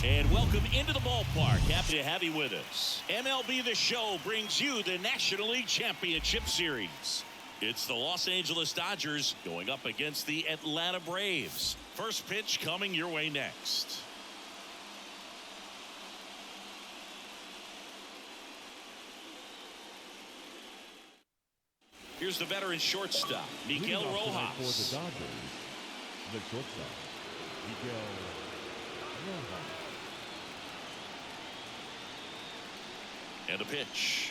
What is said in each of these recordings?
And welcome into the ballpark. Happy to have you with us. MLB The Show brings you the National League Championship Series. It's the Los Angeles Dodgers going up against the Atlanta Braves. First pitch coming your way next. Here's the veteran shortstop, Miguel Rojas. For the Dodgers, the shortstop, Miguel Rojas. And a pitch.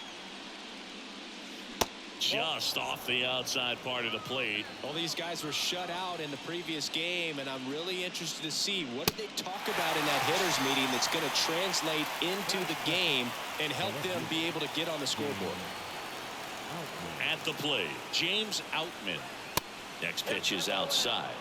Just off the outside part of the plate. Well, these guys were shut out in the previous game, and I'm really interested to see what did they talk about in that hitters meeting that's going to translate into the game and help them be able to get on the scoreboard. At the plate, James Outman. Next pitch is outside.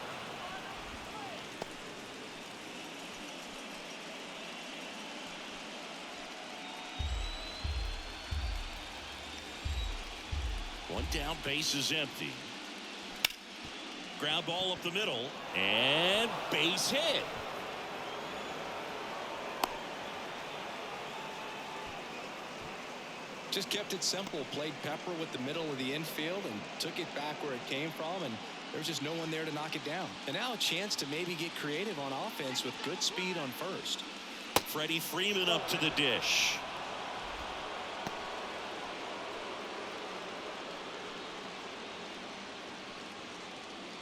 One down, base is empty. Ground ball up the middle, and base hit. Just kept it simple, played pepper with the middle of the infield and took it back where it came from, and there was just no one there to knock it down. And now a chance to maybe get creative on offense with good speed on first. Freddie Freeman up to the dish.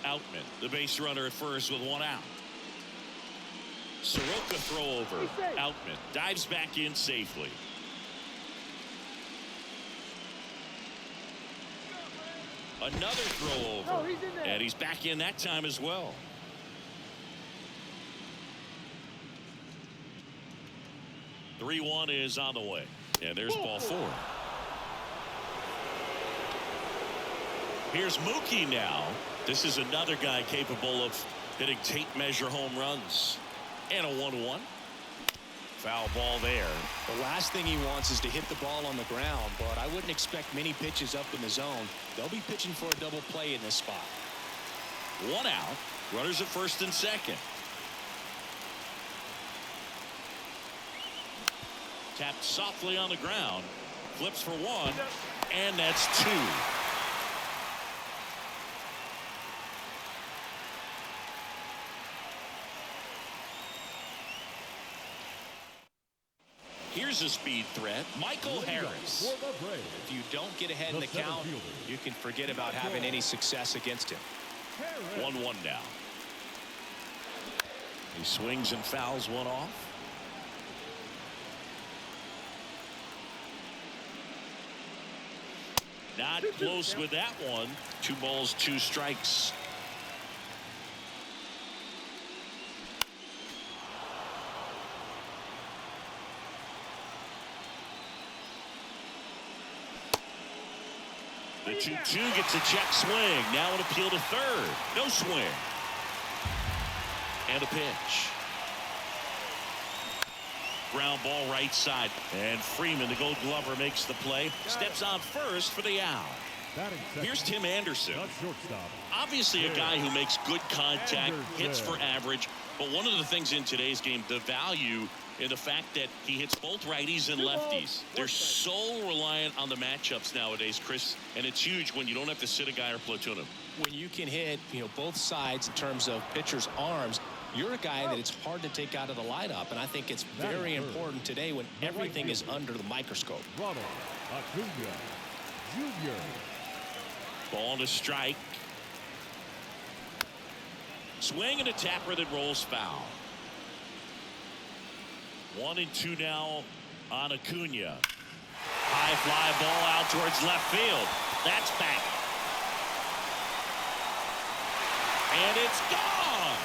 Outman, the base runner at first with one out. Soroka throw over. Outman dives back in safely. Another throw over. And he's back in that time as well. The 3-1 is on the way. And there's ball 4. Here's Mookie now. This is another guy capable of hitting tape measure home runs. And a 1-1. Foul ball there. The last thing he wants is to hit the ball on the ground, but I wouldn't expect many pitches up in the zone. They'll be pitching for a double play in this spot. 1 out. Runners at first and second. Tapped softly on the ground. Flips for 1. And that's 2. Here's a speed threat, Michael Harris. If you don't get ahead in the count, you can forget about having any success against him. 1-1 now. He swings and fouls one off. Not close with that one. 2 balls, 2 strikes. The 2-2 gets a check swing. Now an appeal to third. No swing. And a pitch. Ground ball right side. And Freeman, the Gold Glover, makes the play. Steps on first for the out. Here's Tim Anderson. Obviously a guy who makes good contact, hits for average. But one of the things in today's game, the value in the fact that he hits both righties and lefties. They're so reliant on the matchups nowadays, Chris, and it's huge when you don't have to sit a guy or platoon him. When you can hit, both sides in terms of pitchers' arms, you're a guy that it's hard to take out of the lineup, and I think it's very important today when everything is under the microscope. Ball to strike. Swing and a tapper that rolls foul. 1-2 now on Acuna. High fly ball out towards left field. That's back. And it's gone.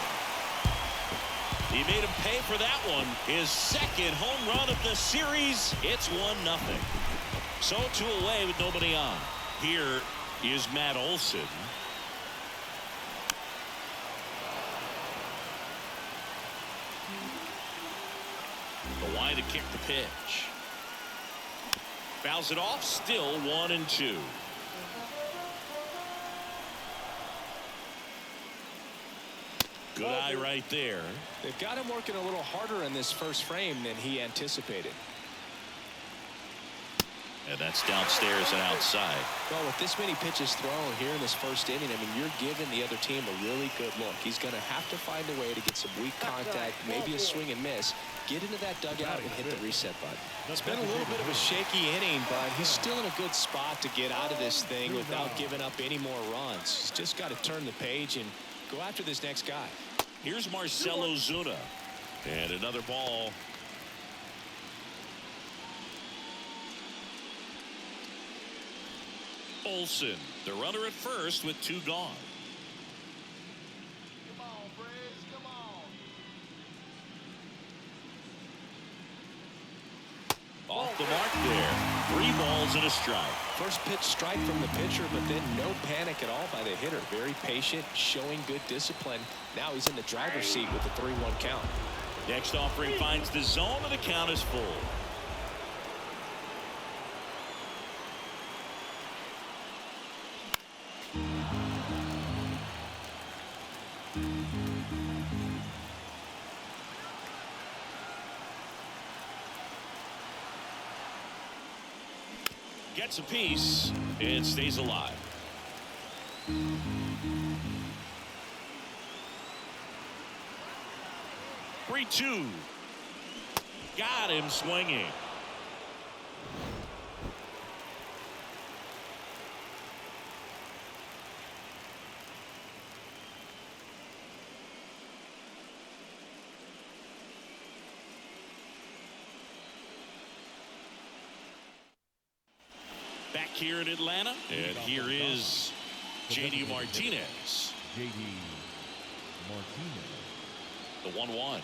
He made him pay for that one. His second home run of the series. It's 1-0. So 2 away with nobody on. Here is Matt Olson. The wide to kick the pitch. Fouls it off. Still 1-2. Good eye right there. They've got him working a little harder in this first frame than he anticipated. And that's downstairs and outside. Well, with this many pitches thrown here in this first inning, I mean, you're giving the other team a really good look. He's going to have to find a way to get some weak contact, maybe a swing and miss, get into that dugout and hit the reset button. It's been a little bit of a shaky inning, but he's still in a good spot to get out of this thing without giving up any more runs. He's just got to turn the page and go after this next guy. Here's Marcell Ozuna. And another ball. Olsen, the runner at first with 2 gone. Come on, Braves, come on. Off the mark there. 3 balls and a strike. First pitch strike from the pitcher, but then no panic at all by the hitter. Very patient, showing good discipline. Now he's in the driver's seat with the 3-1 count. Next offering finds the zone, and the count is full. Gets a piece and stays alive. Three, 2. Got him swinging. Back here in Atlanta, and here is J.D. Martinez. J.D. Martinez. The 1-1.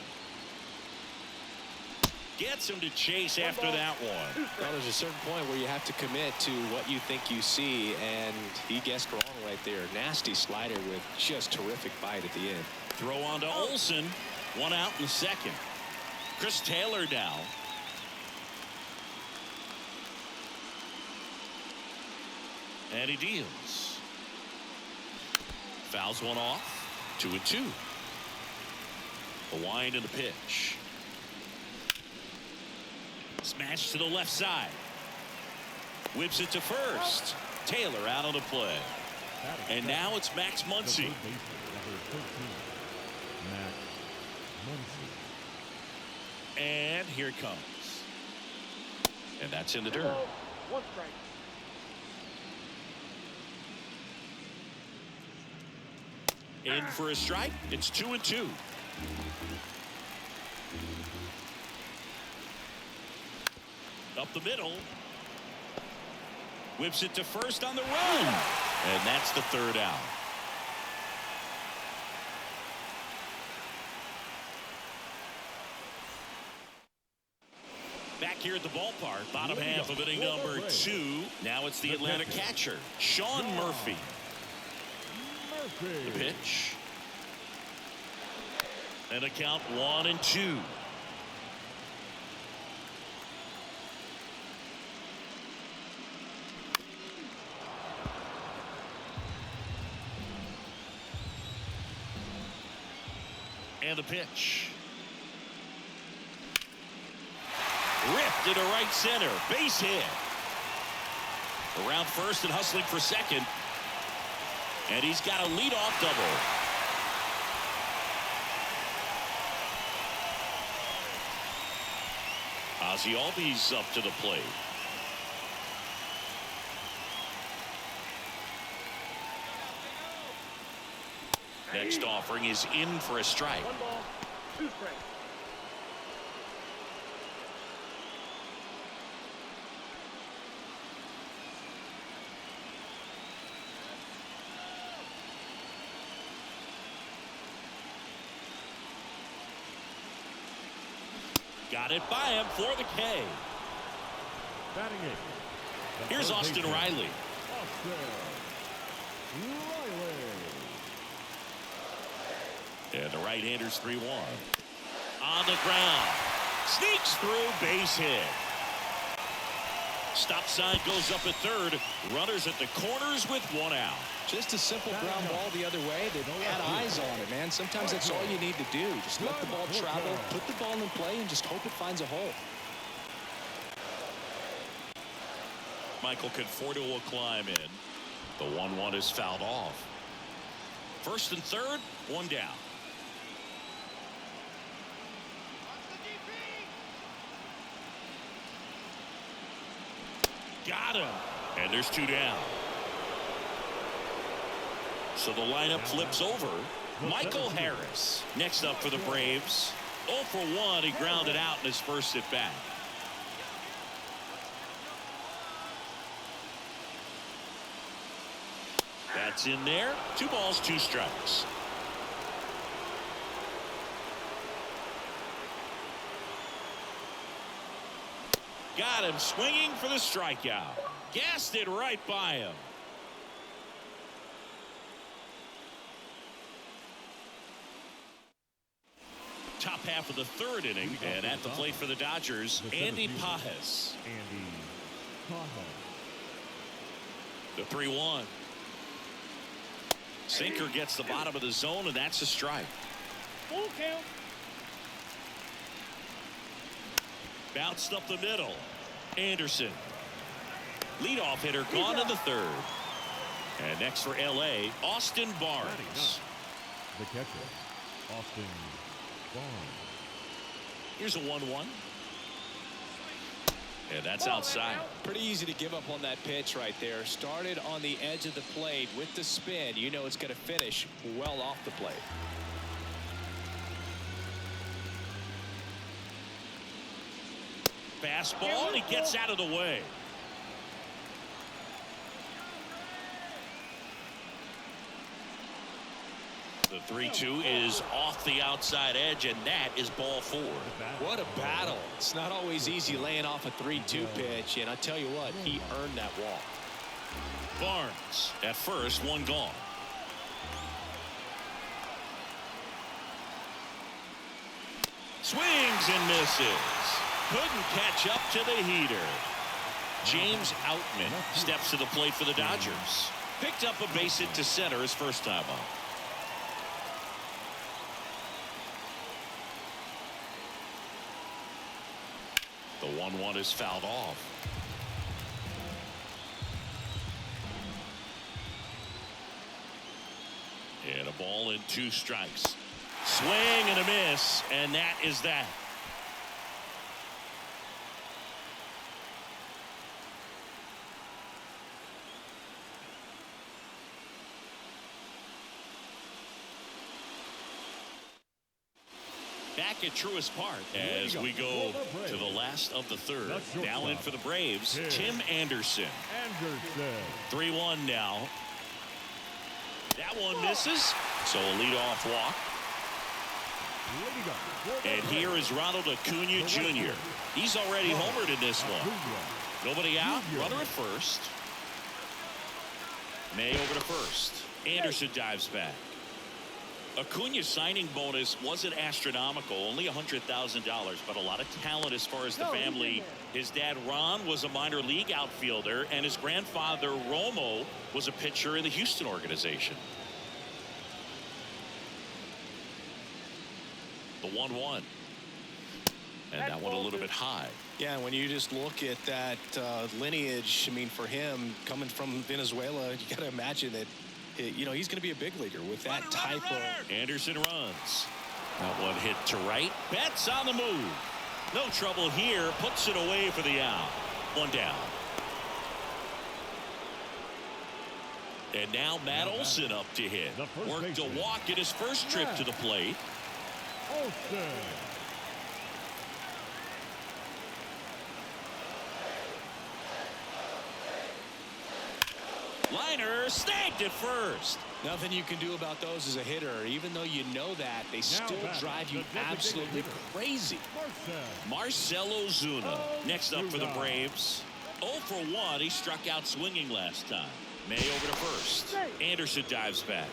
Gets him to chase after that one. Well, there's a certain point where you have to commit to what you think you see, and he guessed wrong right there. Nasty slider with just terrific bite at the end. Throw on to Olsen. 1 out in the second. Chris Taylor now. And he deals. Fouls one off. 2-2. The wind and the pitch. Smash to the left side. Whips it to first. Taylor out on the play. And now it's Max Muncy. And here it comes. And that's in the dirt. 1 strike. In for a strike. It's 2-2. Up the middle. Whips it to first on the run. And that's the 3rd out. Back here at the ballpark, bottom half of inning number 2. Now it's the Atlanta catcher, Sean Murphy. The pitch. And a count 1-2. And the pitch. Ripped into right center. Base hit. Around first and hustling for second. And he's got a leadoff double. Ozzie Albies up to the plate. Next offering is in for a strike. 1 ball, 2 strikes. Got it by him for the K. Batting it. Here's Austin Riley. Austin Riley. And the right-hander's 3-1. On the ground. Sneaks through, base hit. Stop sign goes up at third. Runners at the corners with one out. Just a simple ground ball the other way that had eyes on it, man. Sometimes that's all you need to do. Just let the ball travel, put the ball in play, and just hope it finds a hole. Michael Conforto will climb in. The 1-1 is fouled off. First and third, one down. Got him. And there's two down. So the lineup flips over. Michael Harris next up for the Braves. 0 for 1. He grounded out in his first at bat. That's in there. 2 balls, 2 strikes. Got him swinging for the strikeout. Gassed it right by him. Top half of the third inning, and at the plate for the Dodgers, Andy Pajes. Andy Pajes. The 3-1. Sinker gets the bottom of the zone, and that's a strike. Full count. Bounced up the middle. Anderson. Leadoff hitter gone in the third. And next for L.A., Austin Barnes. The catcher, Austin Barnes. Here's a 1-1. And that's outside. Pretty easy to give up on that pitch right there. Started on the edge of the plate with the spin. You know it's going to finish well off the plate. Fastball, and he gets out of the way. The 3-2 is off the outside edge, and that is ball 4. What a battle. It's not always easy laying off a 3-2 pitch, and I tell you what, he earned that walk. Barnes at first, 1 gone. Swings and misses. Couldn't catch up to the heater. James Outman steps to the plate for the Dodgers. Picked up a base hit to center his first time up. The 1-1 is fouled off. And a ball and 2 strikes. Swing and a miss, and that is that. Back at Truist Park as we go to the last of the third. Now in for the Braves, Tim Anderson. 3-1 now. That one misses, so a leadoff walk. And here is Ronald Acuna Jr. He's already homered in this one. Nobody out, runner at first. May over to first. Anderson dives back. Acuna's signing bonus wasn't astronomical, only $100,000, but a lot of talent as far as the family. His dad, Ron, was a minor league outfielder, and his grandfather, Romo, was a pitcher in the Houston organization. The 1-1. And that one a little bit high. Yeah, when you just look at that lineage, I mean, for him, coming from Venezuela, you got to imagine that, you know, he's going to be a big leaguer with that type of. Anderson runs. That one hit to right. Betts on the move. No trouble here. Puts it away for the out. 1 down. And now Matt Olson up to hit. Worked a walk at his first trip to the plate. Olson. Liner snagged at first. Nothing you can do about those as a hitter. Even though you know that, they still drive you absolutely crazy. Marcell Ozuna next up for the Braves. 0 for 1. He struck out swinging last time. May over to first. Anderson dives back.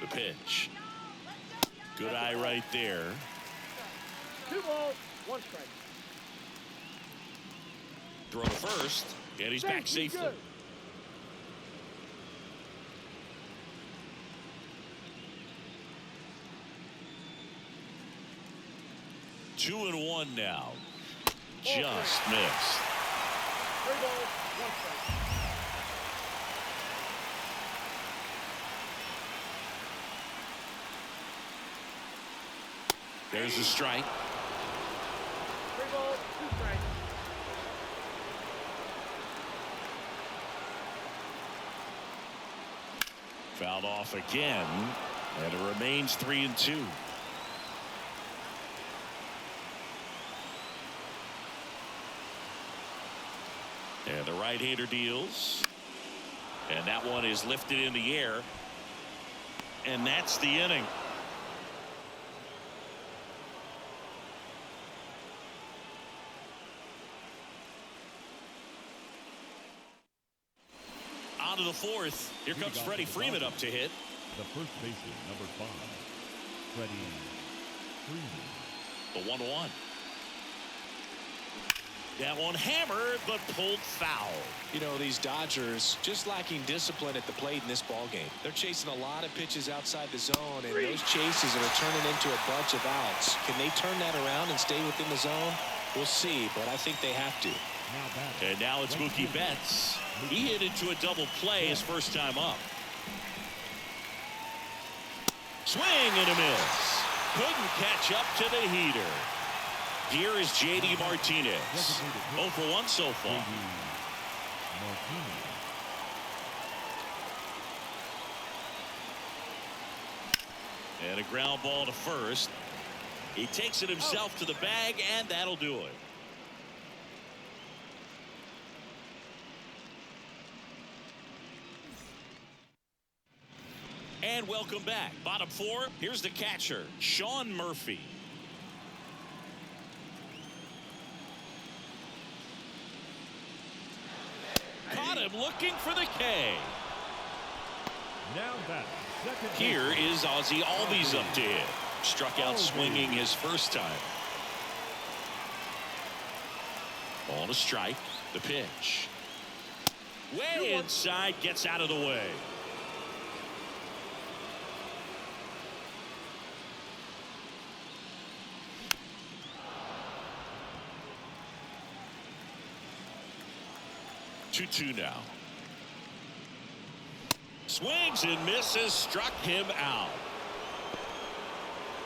The pitch. Good eye right there. 2 balls, 1 strike. Throw to first, and he's back safely. Good. Two and one now. Just missed. 3 balls, 1 strike. There's a strike. 3 balls, 2 strikes. Fouled off again, and it remains 3-2. And the right-hander deals. And that one is lifted in the air. And that's the inning. On to the fourth. Here comes Freddie Freeman up to hit. The first baseman, number 5, Freddie Freeman. The 1-1. That one hammered, but pulled foul. You know, these Dodgers just lacking discipline at the plate in this ball game. They're chasing a lot of pitches outside the zone, and those chases are turning into a bunch of outs. Can they turn that around and stay within the zone? We'll see, but I think they have to. And now it's Mookie Betts. He hit into a double play his first time up. Swing and a miss. Couldn't catch up to the heater. Here is J.D. Martinez. 0 for 1 so far. And a ground ball to first. He takes it himself to the bag, and that'll do it. And welcome back. Bottom 4, here's the catcher, Sean Murphy. Caught him looking for the K. Now that Here is Ozzie Albies up to hit. Struck out swinging his first time. On a strike. The pitch. Way inside, gets out of the way. Two now. Swings and misses, struck him out.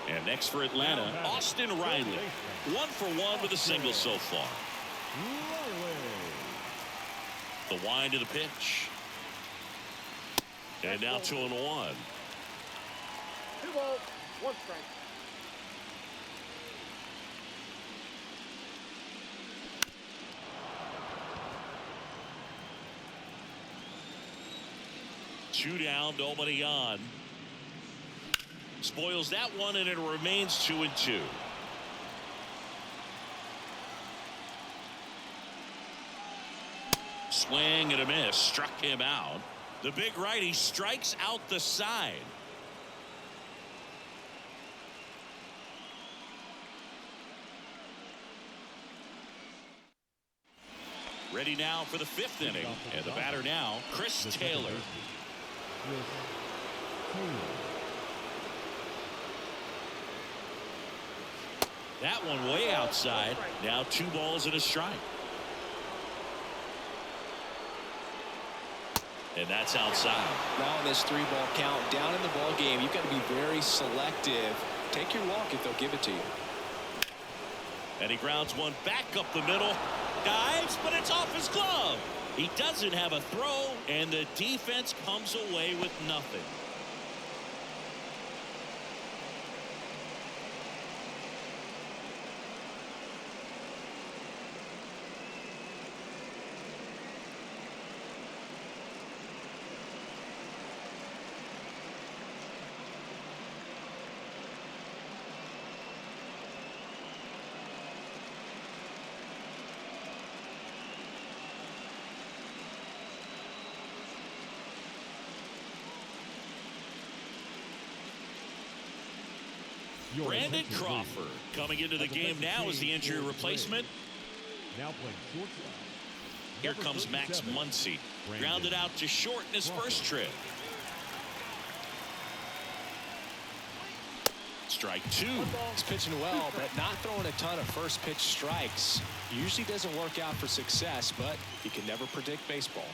And next for Atlanta, Austin Riley. 1 for 1 with a single so far. The wind of the pitch. And now 2 and 1. 2 balls, 1 strike. Two down, nobody on. Spoils that one, and it remains 2 and 2. Swing and a miss, struck him out. The big righty strikes out the side. Ready now for the 5th inning, and the batter now, Chris Taylor. That one way outside. Now 2 balls and a strike. And that's outside. Now in this 3-ball count, down in the ball game, you've got to be very selective. Take your walk if they'll give it to you. And he grounds one back up the middle. Dives, but it's off his glove. He doesn't have a throw, and the defense comes away with nothing. Brandon Crawford coming into the game now as the injury replacement. Now playing shortstop. Here comes Max Muncy. Grounded out to short in his first trip. Strike two. He's pitching well, but not throwing a ton of first pitch strikes. Usually doesn't work out for success, but you can never predict baseball.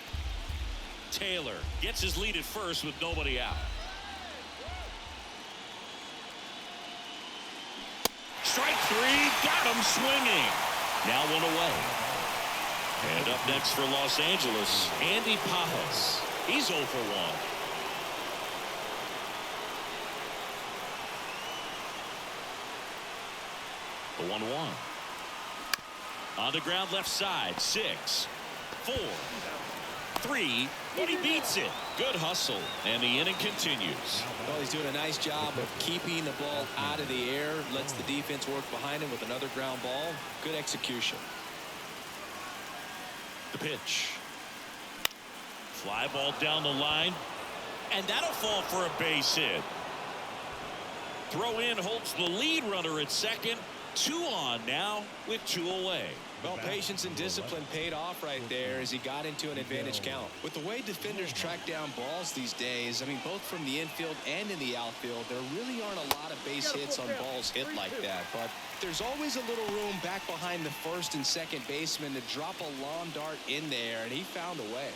Taylor gets his lead at first with nobody out. Strike three, got him swinging. Now one away. And up next for Los Angeles, Andy Pajas. He's 0 for 1. The 1-1. On the ground left side, 6, 4, 3, but he beats it. Good hustle, and the inning continues. Well, he's doing a nice job of keeping the ball out of the air, lets the defense work behind him with another ground ball. Good execution. The pitch. Fly ball down the line, and that'll fall for a base hit. Throw in holds the lead runner at second. 2 on now with 2 away. Well, patience and discipline paid off right there as he got into an advantage count. With the way defenders track down balls these days, I mean, both from the infield and in the outfield, there really aren't a lot of base hits on balls hit like that. But there's always a little room back behind the first and second baseman to drop a long dart in there, and he found a way.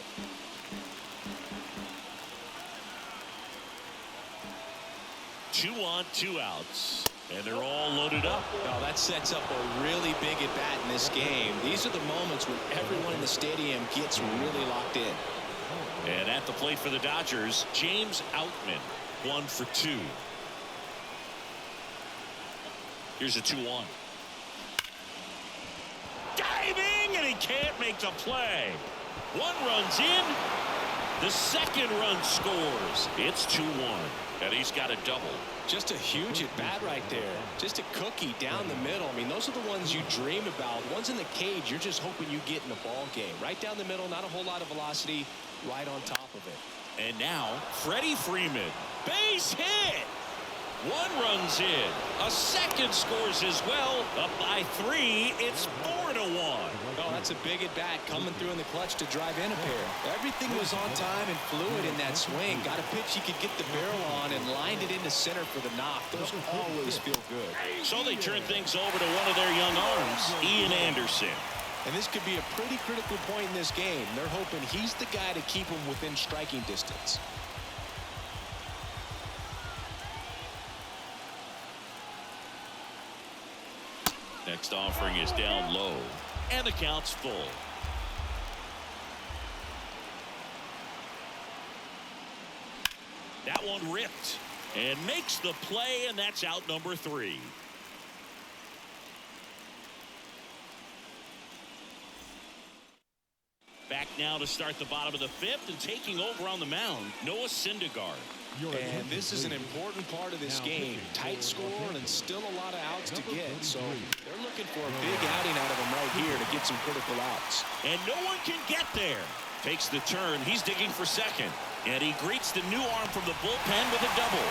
Two on, 2 outs. And they're all loaded up. Well, that sets up a really big at bat in this game. These are the moments when everyone in the stadium gets really locked in. And at the plate for the Dodgers, James Outman, 1 for 2. Here's a 2-1. Diving, and he can't make the play. 1 run's in. The second run scores. It's 2-1. And he's got a double. Just a huge at bat right there. Just a cookie down the middle. I mean, those are the ones you dream about. Ones in the cage, you're just hoping you get in the ball game. Right down the middle, not a whole lot of velocity, right on top of it. And now, Freddie Freeman. Base hit. 1 run's in. A second scores as well. Up by 3. It's 4-1. Oh, that's a big at bat coming through in the clutch to drive in a pair. Everything was on time and fluid in that swing. Got a pitch he could get the barrel on and lined it into center for the knock. Those always feel good. So they turn things over to one of their young arms, Ian Anderson. And this could be a pretty critical point in this game. They're hoping he's the guy to keep them within striking distance. Next offering is down low, and the count's full. That one ripped and makes the play, and that's out number 3. Back now to start the bottom of the 5th, and taking over on the mound, Noah Syndergaard. And this is an important part of this game. Tight score and still a lot of outs to get. So they're looking for a big outing out of him right here to get some critical outs. And no one can get there. Takes the turn. He's digging for second. And he greets the new arm from the bullpen with a double.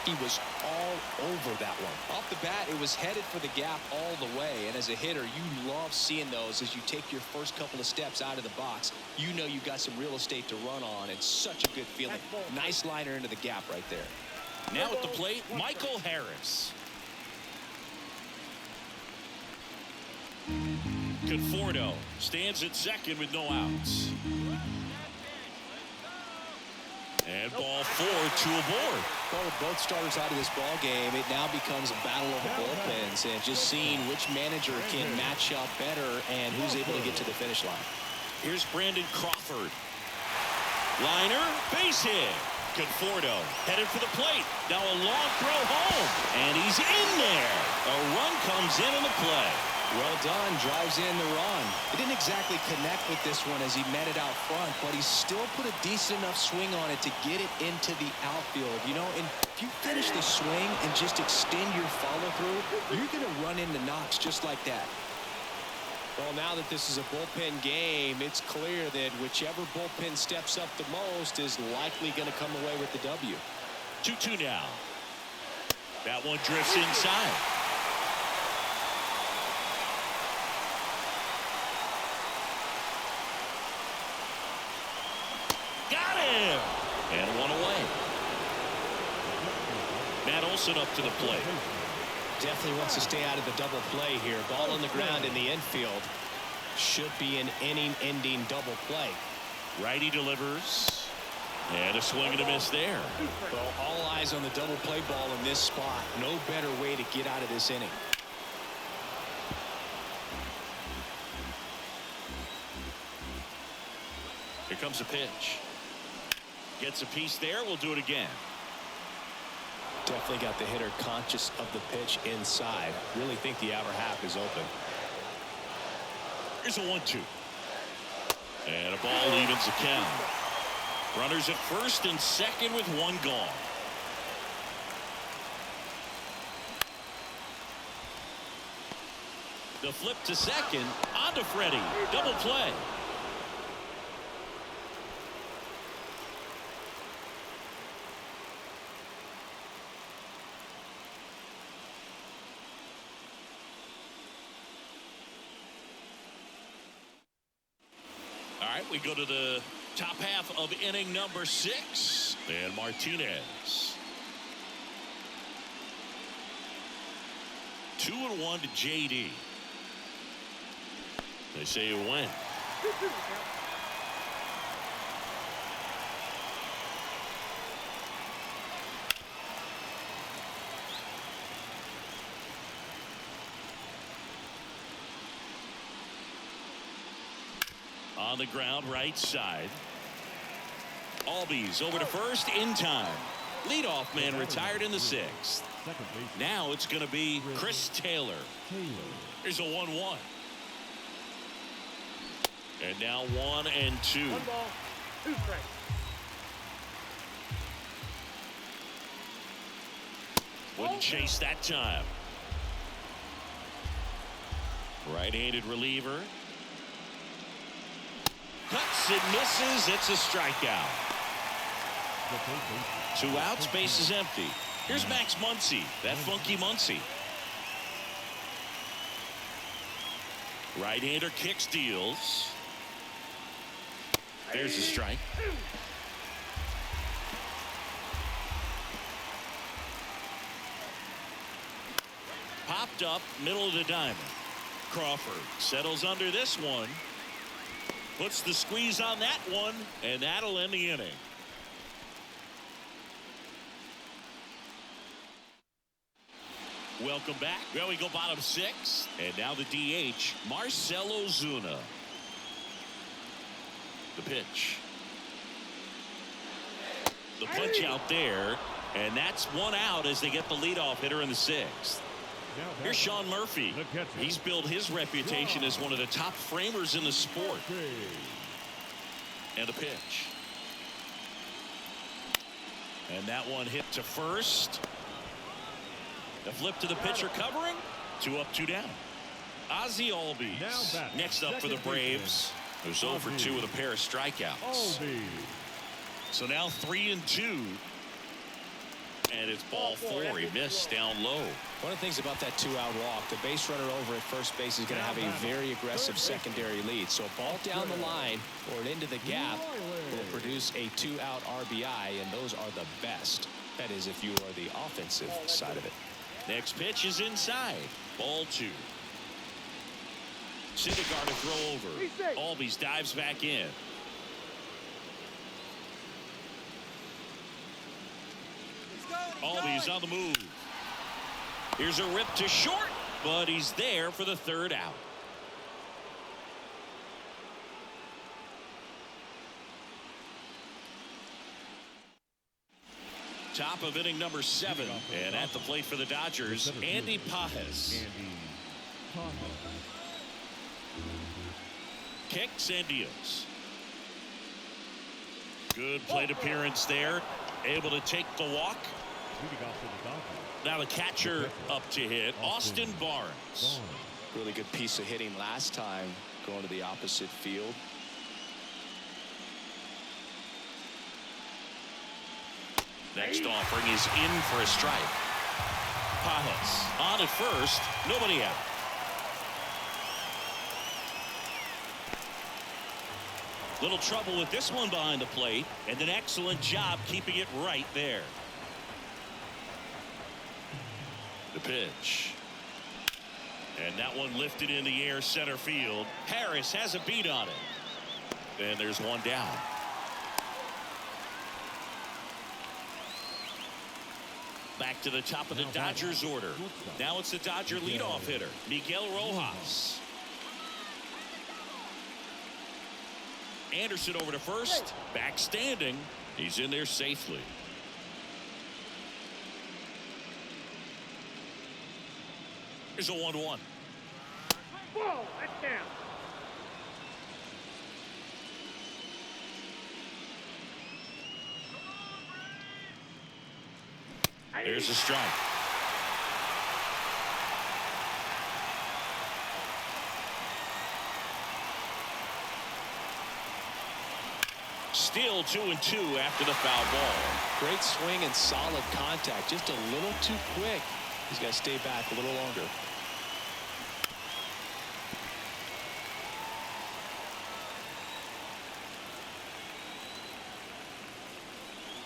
He was all over that one. Off the bat, it was headed for the gap all the way. And as a hitter, you love seeing those as you take your first couple of steps out of the box. You know you got some real estate to run on. It's such a good feeling. Nice liner into the gap right there. Now at the plate, Michael Harris. Conforto stands at second with no outs. And ball 4, 2 aboard. Well, with both starters out of this ball game, it now becomes a battle of the bullpens and just seeing which manager can match up better and who's able to get to the finish line. Here's Brandon Crawford. Liner, base hit. Conforto headed for the plate. Now a long throw home, and he's in there. A run comes in on the play. Well done, drives in the run. It didn't exactly connect with this one as he met it out front, but he still put a decent enough swing on it to get it into the outfield. You know, and if you finish the swing and just extend your follow-through, you're going to run into knocks just like that. Well, now that this is a bullpen game, it's clear that whichever bullpen steps up the most is likely going to come away with the W. 2-2 now. That one drifts inside. Got him! And one away. Matt Olson up to the plate. Definitely wants to stay out of the double play here. Ball on the ground in the infield. Should be an inning-ending double play. Righty delivers. And a swing and a miss there. Well, all eyes on the double play ball in this spot. No better way to get out of this inning. Here comes a pitch. Gets a piece there. We'll do it again. Definitely got the hitter conscious of the pitch inside. Really think the outer half is open. Here's a 1-2. And a ball evens the count. Runners at first and second with one gone. The flip to second. On to Freddie. Double play. All right, we go to the top half of inning number 6. And Martinez. 2-1 to JD. They say you win. On the ground, right side. Albies over to first in time. Leadoff man retired in the 6th. Now it's going to be Chris Taylor. Here's a 1-1. And now 1-2. 1 ball, 2 strikes. Wouldn't chase that time. Right-handed reliever. Cuts and misses. It's a strikeout. 2 outs, base is empty. Here's Max Muncy, that funky Muncy. Right-hander kicks, deals. There's a strike. Popped up, middle of the diamond. Crawford settles under this one. Puts the squeeze on that one, and that'll end the inning. Welcome back. Well, we go bottom 6. And now the DH, Marcell Ozuna. The pitch. The punch out there. And that's 1 out as they get the leadoff hitter in the 6th. Here's Sean Murphy. He's built his reputation as one of the top framers in the sport. And a pitch. And that one hit to first. The flip to the pitcher covering. 2 up, 2 down. Ozzie Albies next up for the Braves. Who's 0 for 2 with a pair of strikeouts. So now 3-2. And it's ball 4. He missed down low. One of the things about that 2-out walk, the base runner over at first base is going to have a very aggressive secondary lead. So a ball down the line or into the gap will produce a 2-out RBI, and those are the best. That is, if you are the offensive side of it. Next pitch is inside. Ball 2. Syndergaard to throw over. Albies dives back in. Albies on the move. Here's a rip to short, but he's there for the 3rd out. Top of inning number 7, and at the plate for the Dodgers, Andy Pages. Kicks and deals. Good plate appearance there. Able to take the walk. Now the catcher up to hit, Austin Barnes. Really good piece of hitting last time, going to the opposite field. Next offering is in for a strike. Pajes on at first, nobody out. Little trouble with this one behind the plate, and an excellent job keeping it right there. The pitch. And that one lifted in the air center field. Harris has a beat on it. And there's one down. Back to the top of the Dodgers order. Now it's the Dodger leadoff hitter, Miguel Rojas. Anderson over to first. Back standing. He's in there safely. Here's a 1-1. Ball, that's down. There's a strike. Still 2-2 after the foul ball. Great swing and solid contact. Just a little too quick. He's got to stay back a little longer.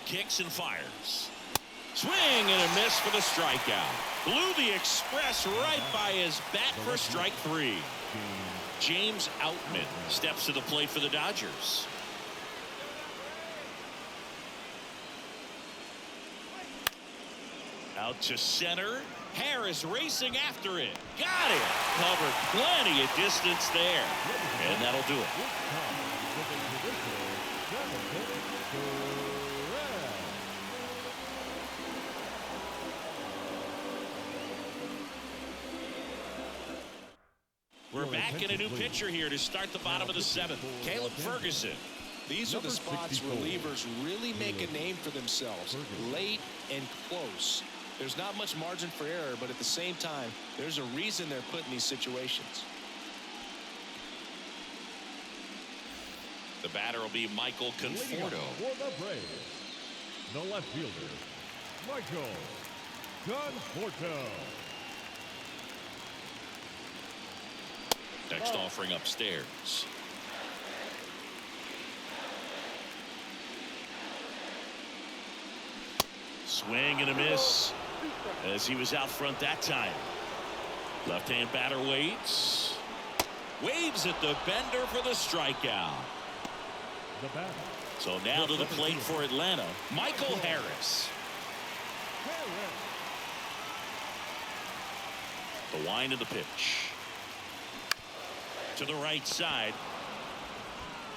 Kicks and fires. Swing and a miss for the strikeout. Blew the express right by his bat for strike 3. James Outman steps to the plate for the Dodgers. Out to center. Harris racing after it. Got it. Covered plenty of distance there. And that'll do it. We're back in a new pitcher here to start the bottom of the 7th. Caleb Ferguson. These are the spots relievers really make a name for themselves. Late and close. There's not much margin for error, but at the same time, there's a reason they're put in these situations. The batter will be Michael Conforto. For the Braves, the left fielder, Michael Conforto. Next offering upstairs. Swing and a miss as he was out front that time. Left-hand batter waits. Waves at the bender for the strikeout. The batter. So now to the plate for Atlanta, Michael Harris. The wind of the pitch. To the right side.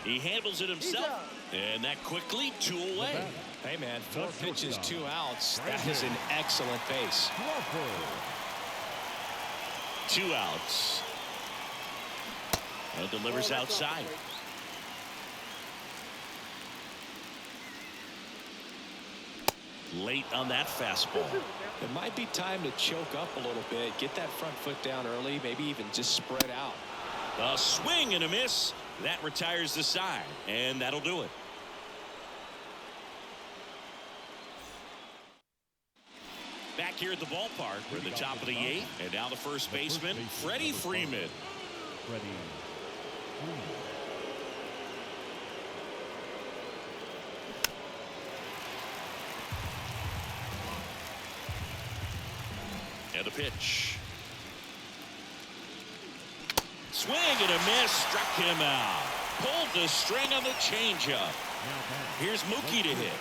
He handles it himself. And that quickly 2 away. Hey, man, 4 pitches, 2 outs. That is an excellent pace. 2 outs. And delivers outside. Late on that fastball. It might be time to choke up a little bit. Get that front foot down early. Maybe even just spread out. A swing and a miss. That retires the side. And that'll do it. Back here at the ballpark, we're at the top of the 8th, and now the first baseman, Freddie Freeman. And the pitch. Swing and a miss, struck him out. Pulled the string on the changeup. Here's Mookie to hit.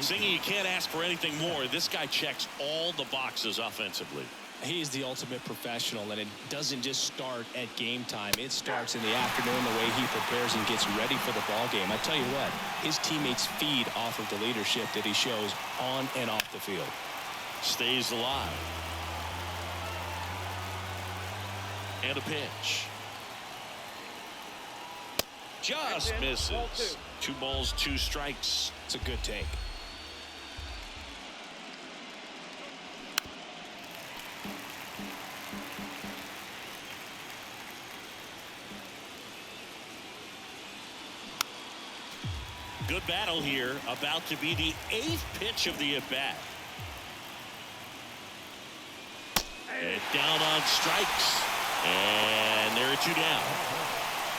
Singy, you can't ask for anything more. This guy checks all the boxes offensively. He's the ultimate professional, and it doesn't just start at game time. It starts in the afternoon, the way he prepares and gets ready for the ball game. I tell you what, his teammates feed off of the leadership that he shows on and off the field. Stays alive. And a pitch. Just misses. 2 balls, 2 strikes. It's a good take. Good battle here. About to be the 8th pitch of the at-bat. And down on strikes. And there are 2 down.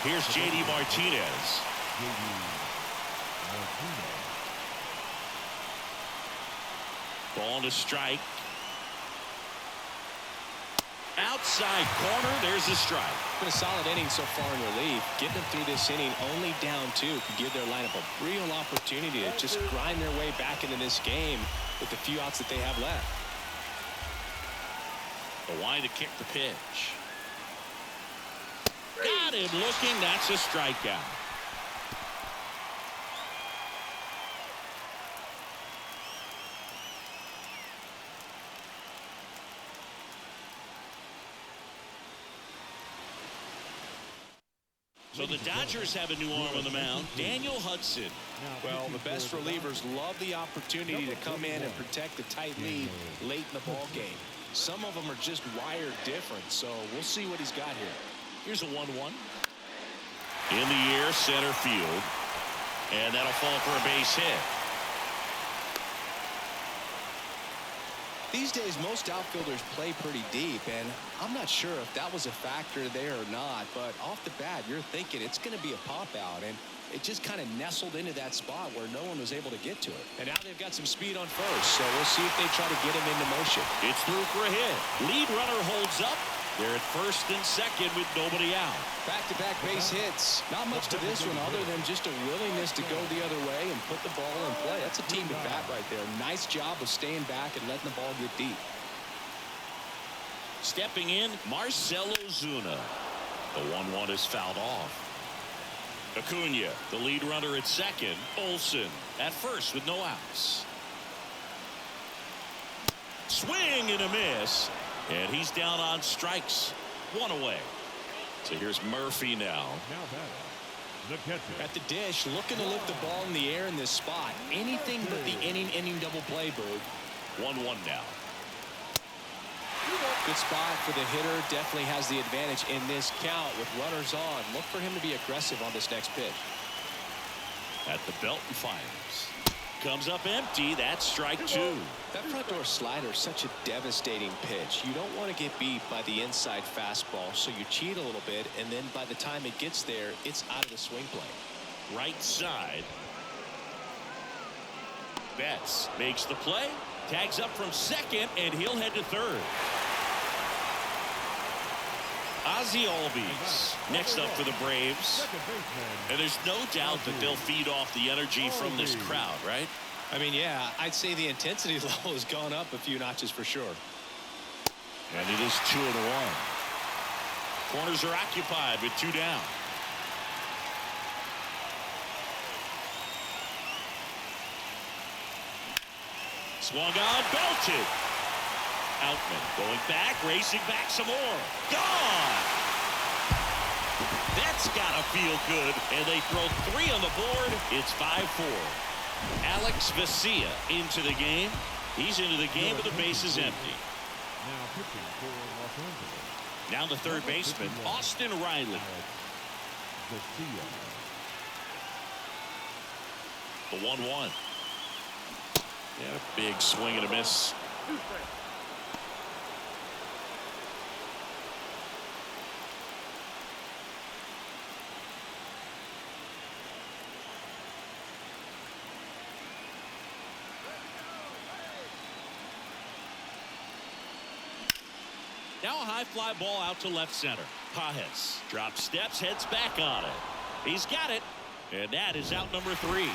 Here's J.D. Martinez. Ball to strike. Outside corner, there's a strike. Been a solid inning so far in relief. Getting them through this inning only down 2 could give their lineup a real opportunity to just grind their way back into this game with the few outs that they have left. The line to kick the pitch. Got him looking. That's a strikeout. So the Dodgers have a new arm on the mound, Daniel Hudson. Well, the best relievers love the opportunity to come in and protect the tight lead late in the ball game. Some of them are just wired different, so we'll see what he's got here. Here's a 1-1. In the air, center field. And that'll fall for a base hit. These days, most outfielders play pretty deep, and I'm not sure if that was a factor there or not, but off the bat, you're thinking it's going to be a pop-out, and it just kind of nestled into that spot where no one was able to get to it. And now they've got some speed on first, so we'll see if they try to get him into motion. It's through for a hit. Lead runner holds up. They're at first and second with nobody out. Back-to-back base hits. Not much to this one other than just a willingness to go the other way and put the ball in play. That's a team to bat right there. Nice job of staying back and letting the ball get deep. Stepping in, Marcell Ozuna. The 1-1 is fouled off. Acuna, the lead runner at second. Olsen at first with no outs. Swing and a miss. And he's down on strikes. 1 away. So here's Murphy now. At the dish, looking to lift the ball in the air in this spot. Anything but the inning double play, Bird. 1-1 now. Good spot for the hitter. Definitely has the advantage in this count with runners on. Look for him to be aggressive on this next pitch. At the belt and fires. Comes up empty. That's strike 2. That front door slider is such a devastating pitch. You don't want to get beat by the inside fastball, so you cheat a little bit, and then by the time it gets there, it's out of the swing plane. Right side. Betts makes the play. Tags up from second, and he'll head to third. Ozzie Albies next up for the Braves. And there's no doubt that they'll feed off the energy from this crowd, right? I mean, yeah, I'd say the intensity level has gone up a few notches for sure. And it is 2-1. Corners are occupied with 2 down. Swung on, belted. Outman going back, racing back some more. Gone! That's gotta feel good. And they throw 3 on the board. It's 5-4. Alex Vesia into the game. He's into the game with the bases empty. Now pitching for Los Angeles. Now the third baseman, Austin Riley. The 1-1. Yeah, big swing and a miss. Now a high fly ball out to left center. Pages drops steps, heads back on it. He's got it. And that is out number 3.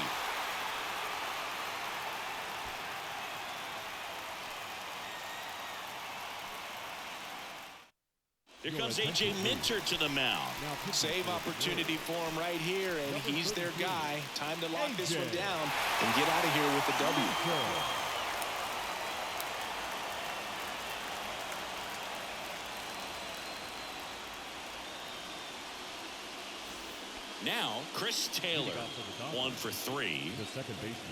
Here comes A.J. Minter to the mound. Save opportunity for him right here, and he's their guy. Time to lock this one down and get out of here with the W. Now, Chris Taylor, 1 for 3.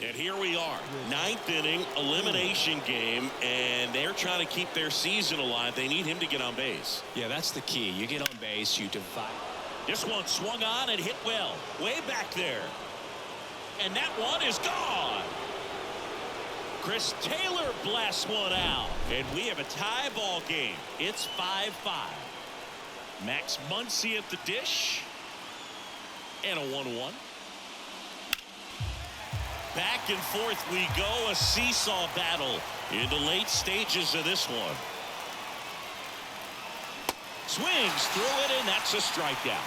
And here we are, 9th inning, elimination game, and they're trying to keep their season alive. They need him to get on base. Yeah, that's the key. You get on base, you divide. This one swung on and hit well, way back there. And that one is gone. Chris Taylor blasts one out. And we have a tie ball game. It's 5-5. Max Muncy at the dish. And a 1-1. Back and forth we go. A seesaw battle in the late stages of this one. Swings through it, and that's a strikeout.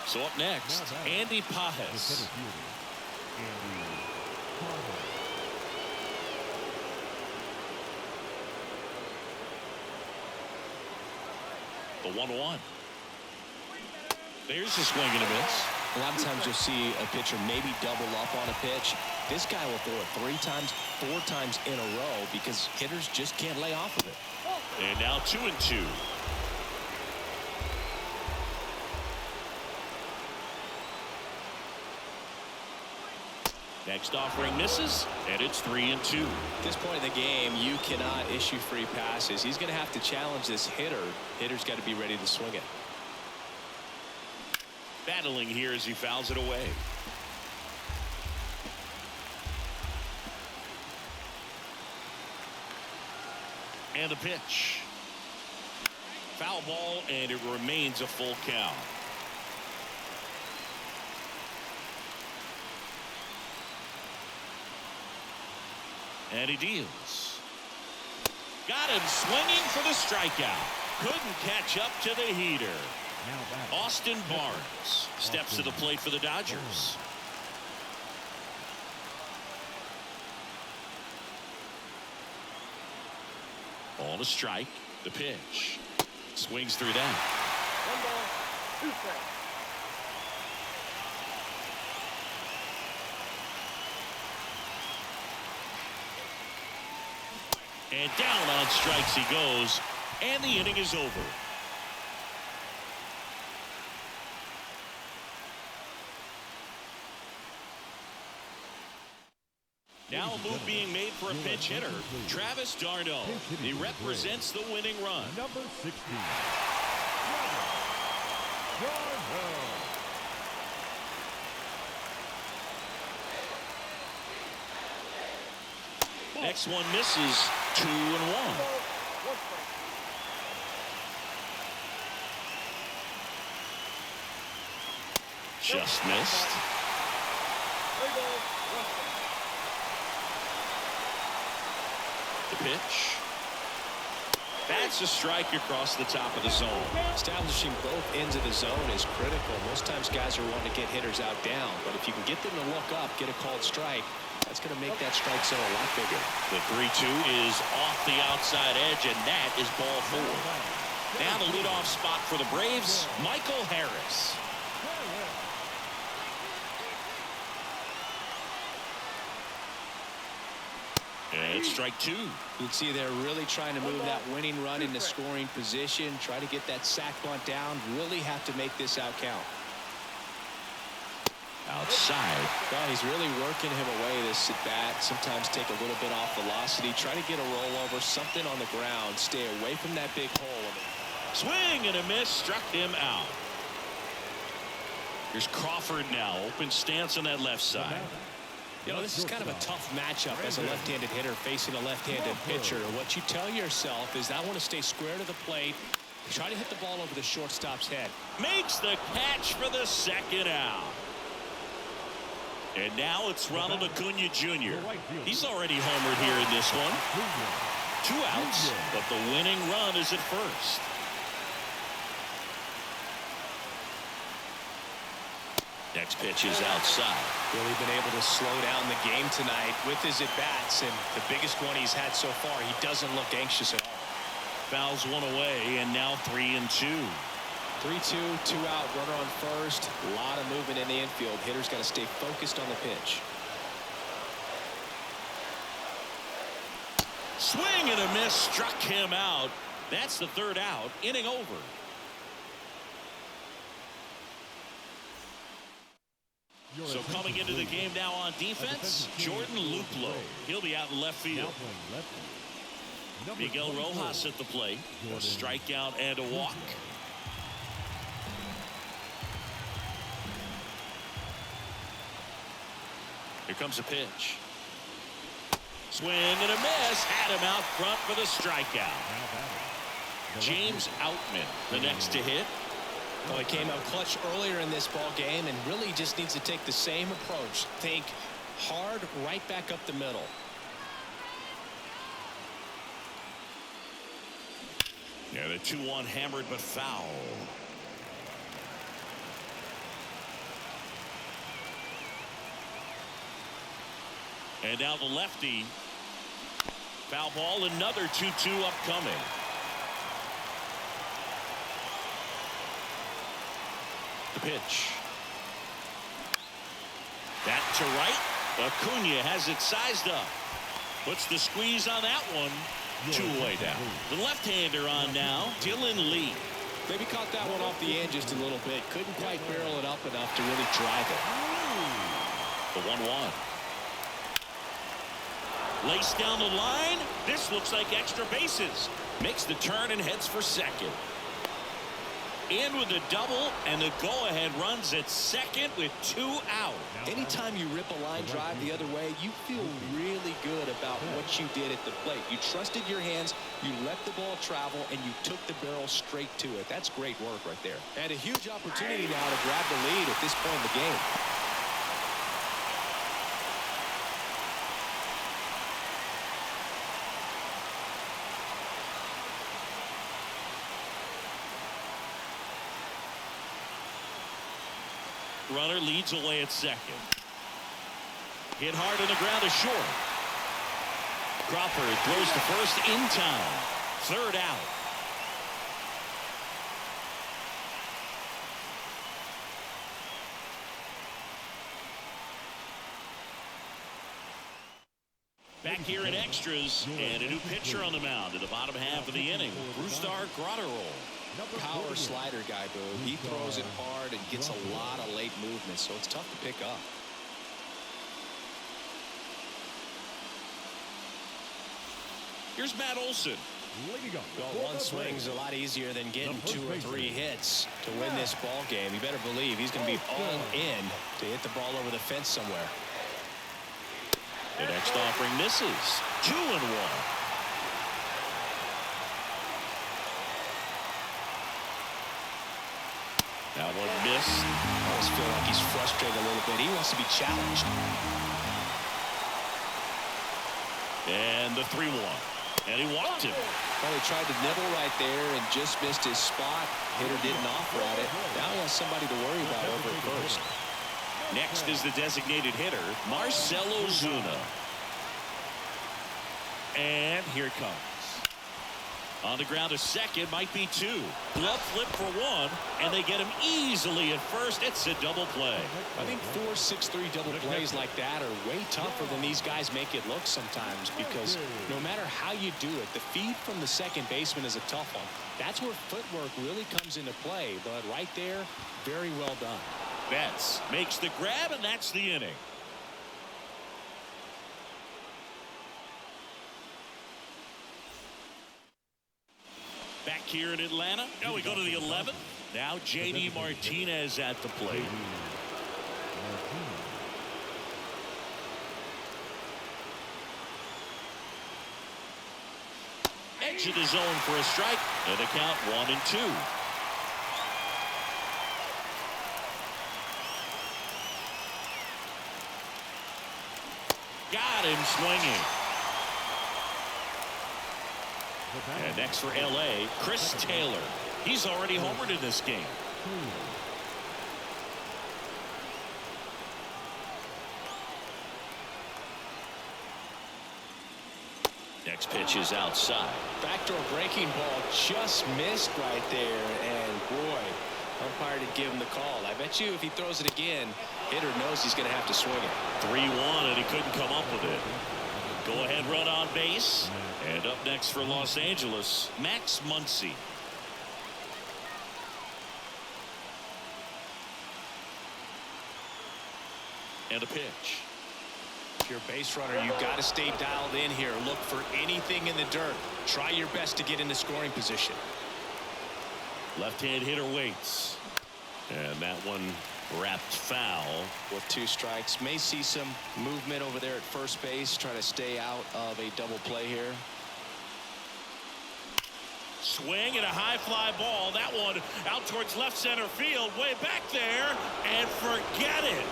So up next, Andy Pajes. The 1-1. There's a swing and a miss. A lot of times you'll see a pitcher maybe double up on a pitch. This guy will throw it 3 times, 4 times in a row because hitters just can't lay off of it. And now 2-2. Next offering misses, and it's 3-2. At this point in the game, you cannot issue free passes. He's going to have to challenge this hitter. Hitter's got to be ready to swing it. Battling here as he fouls it away. And the pitch. Foul ball, and it remains a full count. And he deals. Got him swinging for the strikeout. Couldn't catch up to the heater. Austin Barnes steps to the plate for the Dodgers. On a strike. The pitch. Swings through that. 1 ball, 2 strikes. And down on strikes he goes. And the inning is over. Now a move being made for a pinch hitter, Travis d'Arnaud. He represents the winning run. Number 16. D'Arnaud. Next one misses. 2-1. Just missed. The pitch. That's a strike across the top of the zone. Establishing both ends of the zone is critical. Most times guys are wanting to get hitters out down, but if you can get them to look up, get a called strike, that's going to make that strike zone a lot bigger. The 3-2 is off the outside edge, and that is ball 4. Now the leadoff spot for the Braves, Michael Harris. And strike 2. You can see they're really trying to move that winning run into scoring position, try to get that sac bunt down, really have to make this out count. Outside. Well, he's really working him away this at bat. Sometimes take a little bit off velocity, try to get a rollover, something on the ground, stay away from that big hole. Swing and a miss, struck him out. Here's Crawford now, open stance on that left side. You know, this is kind of a tough matchup as a left-handed hitter facing a left-handed pitcher. What you tell yourself is I want to stay square to the plate, try to hit the ball over the shortstop's head. Makes the catch for the second out. And now it's Ronald Acuna Jr. He's already homered here in this one. 2 outs, but the winning run is at first. Next pitch is outside. Really been able to slow down the game tonight with his at-bats, and the biggest one he's had so far, he doesn't look anxious at all. Fouls one away, and now 3-2. 3-2, 2 out, runner on first. A lot of movement in the infield. Hitter's got to stay focused on the pitch. Swing and a miss, struck him out. That's the 3rd out, inning over. So coming into the game now on defense, Jordan Luplow. He'll be out in left field. Miguel Rojas at the plate. A strikeout and a walk. Here comes a pitch. Swing and a miss. Had him out front for the strikeout. James Outman, the next to hit. Well, he came out clutch earlier in this ball game and really just needs to take the same approach. Think hard right back up the middle. Yeah, the 2-1 hammered but foul. And now the lefty. Foul ball, another 2-2 upcoming. The pitch. That to right. Acuna has it sized up. Puts the squeeze on that one. 2-away down. The left-hander on now, Dylan Lee. Maybe caught that one off the end just a little bit. Couldn't quite barrel it up enough to really drive it. The 1-1. Laced down the line. This looks like extra bases. Makes the turn and heads for second. In with a double, and the go-ahead runs at second with 2 out. Anytime you rip a line drive the other way, you feel really good about what you did at the plate. You trusted your hands, you let the ball travel, and you took the barrel straight to it. That's great work right there. And a huge opportunity now to grab the lead at this point in the game. Runner leads away at second. Hit hard on the ground is short. Crawford throws to first in time. 3rd out. Back here in extras, and a new pitcher on the mound in the bottom half of the inning. Brusdar Graterol. Power slider guy, Boo. He throws it hard and gets a lot of late movement, so it's tough to pick up. Here's Matt Olson. Well, one swing's a lot easier than getting 2 or 3 hits to win this ball game. You better believe he's going to be all in to hit the ball over the fence somewhere. The next offering misses. 2-1. That one missed. I always feel like he's frustrated a little bit. He wants to be challenged. And the 3-1. And he walked him. Well, he tried to nibble right there and just missed his spot. Hitter didn't offer at it. Now he has somebody to worry about over at first. Next is the designated hitter, Marcell Ozuna. And here it comes. On the ground to second, might be 2. Glove flip for 1, and they get him easily at first. It's a double play. I think 4, 6, 3 double plays like that are way tougher than these guys make it look sometimes, because no matter how you do it, the feed from the second baseman is a tough one. That's where footwork really comes into play, but right there, very well done. Betts makes the grab, and that's the inning. Back here in Atlanta. Now we go to the 11th. Now J.D. Martinez at the plate. Edge of the zone for a strike. And the count 1-2. Got him swinging. And next for L.A., Chris Taylor. He's already homered in this game. Next pitch is outside. Backdoor breaking ball just missed right there, and boy, umpire did give him the call. I bet you if he throws it again, hitter knows he's going to have to swing it. 3-1, and he couldn't come up with it. Go ahead run on base. And up next for Los Angeles, Max Muncy. And a pitch. If you're a base runner, you've got to stay dialed in here. Look for anything in the dirt. Try your best to get into scoring position. Left-hand hitter waits. And that one Wrapped foul. With 2 strikes. May see some movement over there at first base. Trying to stay out of a double play here. Swing and a high fly ball. That one out towards left center field. Way back there. And forget it.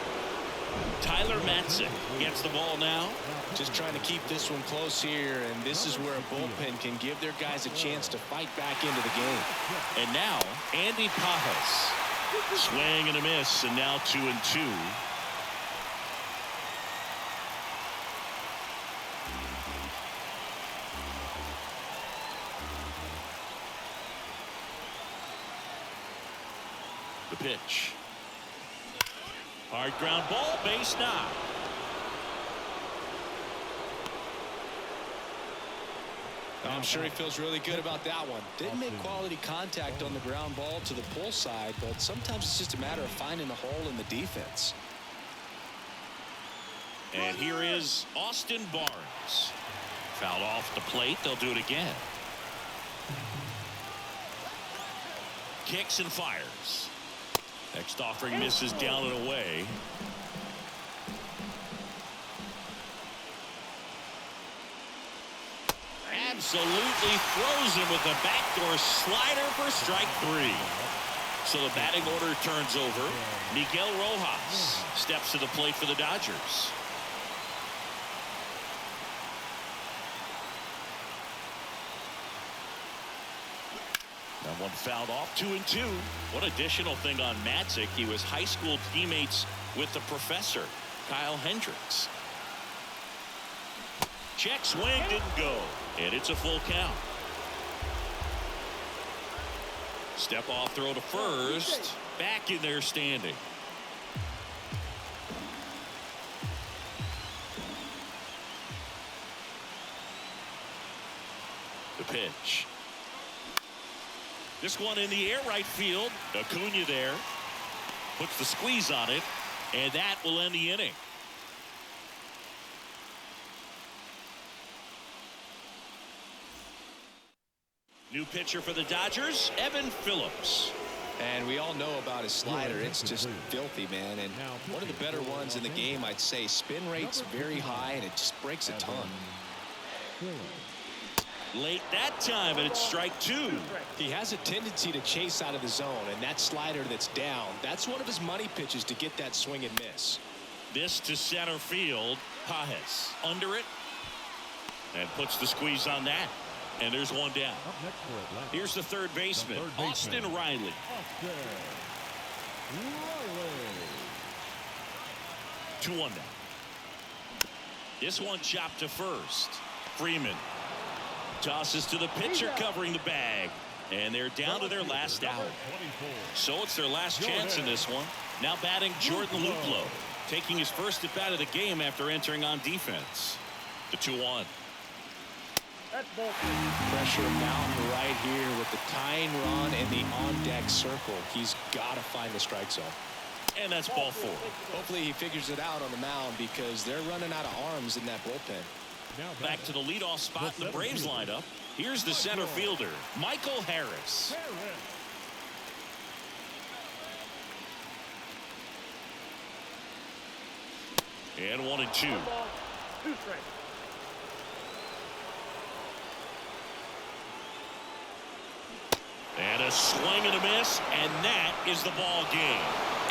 Tyler Matzik gets the ball now. Just trying to keep this one close here. And this is where a bullpen can give their guys a chance to fight back into the game. And now Andy Pajas. Swing and a miss. And now 2-2. The pitch. Hard ground ball, base knock. I'm sure he feels really good about that one. Didn't make quality contact on the ground ball to the pull side, but sometimes it's just a matter of finding the hole in the defense. And here is Austin Barnes. Fouled off the plate. They'll do it again. Kicks and fires. Next offering misses down and away. Absolutely throws him with a backdoor slider for strike 3. So the batting order turns over. Miguel Rojas steps to the plate for the Dodgers. That one fouled off. 2-2. One additional thing on Matzik. He was high school teammates with the professor, Kyle Hendricks. Check swing didn't go. And it's a full count. Step off throw to first. Back in there standing. The pitch. This one in the air right field. Acuna there. Puts the squeeze on it. And that will end the inning. New pitcher for the Dodgers, Evan Phillips. And we all know about his slider. It's just filthy, man. And one of the better ones in the game, I'd say. Spin rate's very high, and it just breaks a ton. Late that time, and it's strike 2. He has a tendency to chase out of the zone, and that slider that's down, that's one of his money pitches to get that swing and miss. This to center field. Pajas under it. And puts the squeeze on that. And there's one down. Here's the third baseman, Austin Riley. 2-1 now. This one chopped to first. Freeman tosses to the pitcher covering the bag. And they're down to their last out. So it's their last chance in this one. Now batting Jordan Luplow, taking his first at bat of the game after entering on defense. The 2-1. Pressure mountain right here with the tying run and the on-deck circle. He's got to find the strike zone. And that's ball 4. Hopefully he figures it out on the mound because they're running out of arms in that bullpen. Back to the leadoff spot in the Braves lineup. Here's the center fielder, Michael Harris. And 1-2. 2 strikes. And a swing and a miss, and that is the ball game.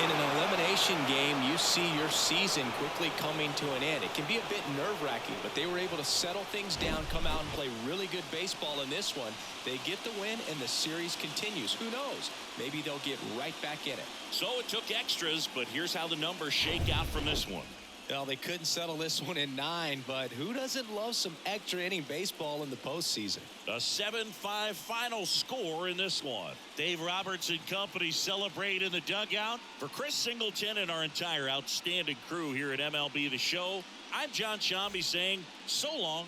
In an elimination game, you see your season quickly coming to an end. It can be a bit nerve-wracking, but they were able to settle things down, come out and play really good baseball in this one. They get the win, and the series continues. Who knows? Maybe they'll get right back in it. So it took extras, but here's how the numbers shake out from this one. Well, they couldn't settle this one in 9, but who doesn't love some extra inning baseball in the postseason? A 7-5 final score in this one. Dave Roberts and company celebrate in the dugout. For Chris Singleton and our entire outstanding crew here at MLB The Show, I'm John Shambi saying so long.